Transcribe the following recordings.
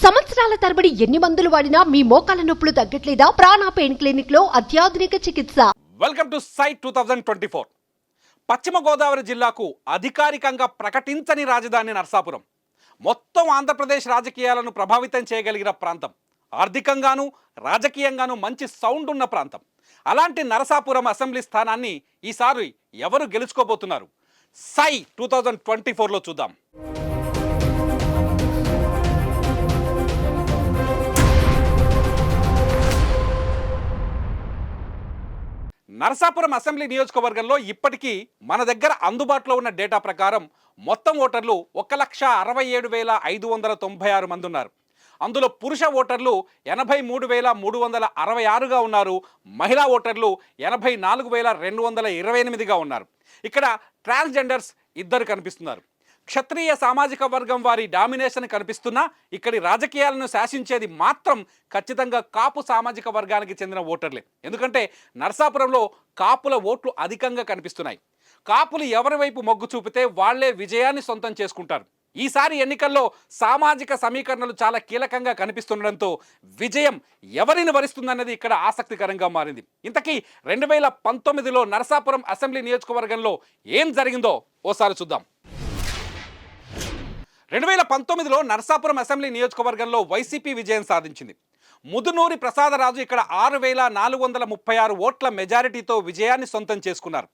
సంవత్సరాల తరబడి ఎన్ని మందులు వాడినా మీ మోకాల నొప్పులు తగ్గట్లేదా? ప్రాణ పెయిన్ క్లినిక్ లో అత్యాధునిక చికిత్స. Welcome to site 2024. Paschima Godavari జిల్లాకు అధికారికంగా ప్రకటించని రాజధాని నరసాపురం. మొత్తం ఆంధ్రప్రదేశ్ రాజకీయాలను ప్రభావితం చేయగలిగిన ప్రాంతం, ఆర్థికంగాను రాజకీయంగాను మంచి సౌండ్ ఉన్న ప్రాంతం. అలాంటి నరసాపురం అసెంబ్లీ స్థానాన్ని ఈసారి ఎవరు గెలుచుకోబోతున్నారు? సై 2024లో చూద్దాం. నరసాపురం అసెంబ్లీ నియోజకవర్గంలో ఇప్పటికీ మన దగ్గర అందుబాటులో ఉన్న డేటా ప్రకారం మొత్తం ఓటర్లు 1,67,596 మంది ఉన్నారు. అందులో పురుష ఓటర్లు 83,366గా ఉన్నారు. మహిళా ఓటర్లు 84,228గా ఉన్నారు. ఇక్కడ ట్రాన్స్జెండర్స్ ఇద్దరు కనిపిస్తున్నారు. క్షత్రియ సామాజిక వర్గం వారి డామినేషన్ కనిపిస్తున్నా ఇక్కడి రాజకీయాలను శాసించేది మాత్రం ఖచ్చితంగా కాపు సామాజిక వర్గానికి చెందిన ఓటర్లే. ఎందుకంటే నరసాపురంలో కాపుల ఓట్లు అధికంగా కనిపిస్తున్నాయి. కాపులు ఎవరి వైపు మొగ్గు చూపితే వాళ్లే విజయాన్ని సొంతం చేసుకుంటారు. ఈసారి ఎన్నికల్లో సామాజిక సమీకరణలు చాలా కీలకంగా కనిపిస్తుండడంతో విజయం ఎవరిని వరిస్తుందన్నది ఇక్కడ ఆసక్తికరంగా మారింది. ఇంతకీ 2019లో నరసాపురం అసెంబ్లీ నియోజకవర్గంలో ఏం జరిగిందో ఓసారి చూద్దాం. 2019లో నరసాపురం అసెంబ్లీ నియోజకవర్గంలో వైసీపీ విజయం సాధించింది. ముదునూరి ప్రసాదరాజు ఇక్కడ 6,436 ఓట్ల మెజారిటీతో విజయాన్ని సొంతం చేసుకున్నారు.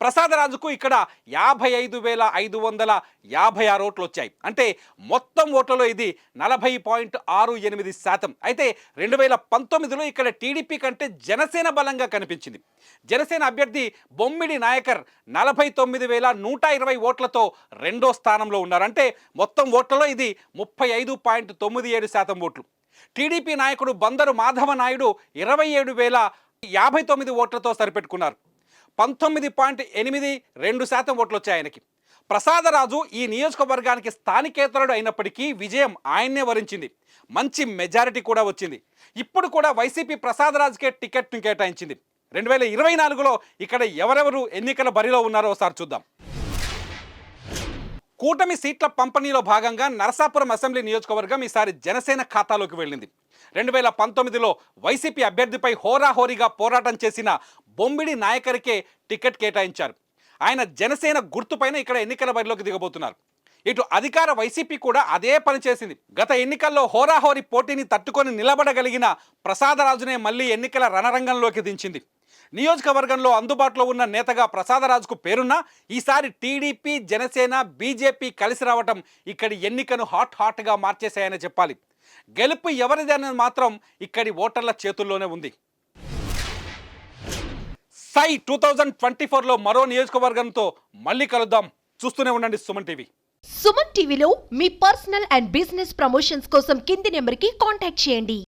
ప్రసాదరాజుకు ఇక్కడ 55,556 ఓట్లు వచ్చాయి. అంటే మొత్తం ఓట్లలో ఇది 40.68%. అయితే 2019లో ఇక్కడ టీడీపీ కంటే జనసేన బలంగా కనిపించింది. జనసేన అభ్యర్థి బొమ్మిడి నాయకర్ 49,120 ఓట్లతో రెండో స్థానంలో ఉన్నారు. అంటే మొత్తం ఓట్లలో ఇది 35.97% ఓట్లు. టీడీపీ నాయకుడు బందరు మాధవ నాయుడు 27,059 ఓట్లతో సరిపెట్టుకున్నారు. 19.82% ఓట్లు వచ్చాయి ఆయనకి. ప్రసాదరాజు ఈ నియోజకవర్గానికి స్థానికేతరుడు అయినప్పటికీ విజయం ఆయన్నే వరించింది. మంచి మెజారిటీ కూడా వచ్చింది. ఇప్పుడు కూడా వైసీపీ ప్రసాదరాజుకే టికెట్ను కేటాయించింది. 2024లో ఇక్కడ ఎవరెవరు ఎన్నికల బరిలో ఉన్నారో ఒకసారి చూద్దాం. కూటమి సీట్ల పంపిణీలో భాగంగా నరసాపురం అసెంబ్లీ నియోజకవర్గం ఈసారి జనసేన ఖాతాలోకి వెళ్ళింది. 2019లో వైసీపీ అభ్యర్థిపై హోరాహోరీగా పోరాటం చేసిన బొమ్మిడి నాయకరికే టికెట్ కేటాయించారు. ఆయన జనసేన గుర్తుపైన ఇక్కడ ఎన్నికల బరిలోకి దిగబోతున్నారు. ఇటు అధికార వైసీపీ కూడా అదే పని చేసింది. గత ఎన్నికల్లో హోరాహోరీ పోటీని తట్టుకొని నిలబడగలిగిన ప్రసాదరాజునే మళ్ళీ ఎన్నికల రణరంగంలోకి దించింది. నియోజకవర్గంలో అందుబాటులో ఉన్న నేతగా ప్రసాదరాజుకు పేరున్నా ఈసారి టీడీపీ, జనసేన, బీజేపీ కలిసి రావటం ఇక్కడి ఎన్నికను హాట్గా మార్చేశాయని చెప్పాలి. గెలుపు ఎవరిది అనేది మాత్రం ఇక్కడి ఓటర్ల చేతుల్లోనే ఉంది. సై 2024లో మరో నియోజకవర్గంతో మళ్ళీ కలుద్దాం. చూస్తూనే ఉండండి సుమన్ టీవీ. సుమన్ టీవీలో మీ పర్సనల్ అండ్ బిజినెస్ ప్రమోషన్స్ కోసం కింది నెంబర్కి కాంటాక్ట్ చేయండి.